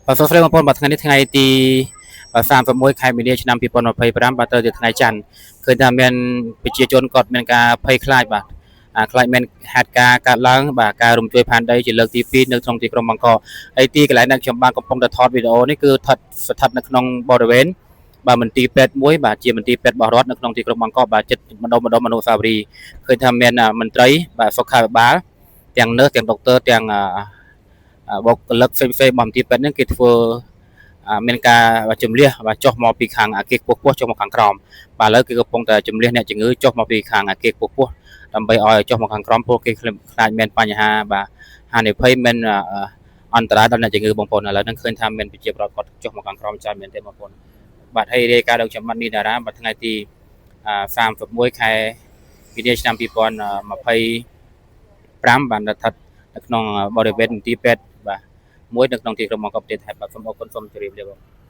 បាទសួស្តីបងប្អូនបាទថ្ងៃនេះថ្ងៃទី31ខែមីនាឆ្នាំ2025បាទទៅជាថ្ងៃច័ន្ទឃើញថាមានប្រជាជនគាត់មានការភ័យខ្លាចបាទខ្លាចមានហេតុការណ៍កើតឡើងបាទការរំជួយផែនដីជាលើកទី2នៅក្នុងទីក្រុងបង្កហើយទីកន្លែងដែលខ្ញុំបានកំពុងតែថតវីដេអូនេះគឺស្ថិតនៅក្នុងបរិវេណបាទមន្ទីរពេទ្យមួយបាទជាមន្ទីរពេទ្យរបស់រដ្ឋនៅក្នុងទីក្រុងបង្កបាទចិត្តម្ដុំអនុស្សាវរីយ៍ឃើញថាមានមន្ត្រីបាទសុខាភិបាលទាំងនឺសទាំងដុកទ័រទាំងបុគ្គលិកផ្សេងៗរបស់មន្ទីរពេទ្យនេះគេធ្វើមានការជំលះបាទចុះមកពីខាងអាគារខ្ពស់ចុះមកខាងក្រោមបាទឥឡូវគឺកំពុងតែជំលះអ្នកជំងឺចុះមកពីខាងអាគារខ្ពស់ដើម្បីឲ្យចុះមកខាងក្រោមព្រោះគេខ្លាចមានបញ្ហាបាទហានិភ័យមានអន្តរាយដល់អ្នកជំងឺបងប្អូនឥឡូវហ្នឹងឃើញថាមានប្រជាពលរដ្ឋគាត់ចុះមកខាងក្រោមច្រើនមែនទេបងប្អូនបាទហើយរាយការណ៍ដល់ខ្ញុំបាទនីតារាបាទថ្ងៃទី31ខែមីនាឆ្នាំ2025បានស្ថិតនៅក្នុងបរិវេណមន្ទីរពេទ្យបាទមួយនៅក្នុងទីក្រុងបង្កប់ប្រទេសថៃបាទសូមអរគុណសូមជម្រាបលាបង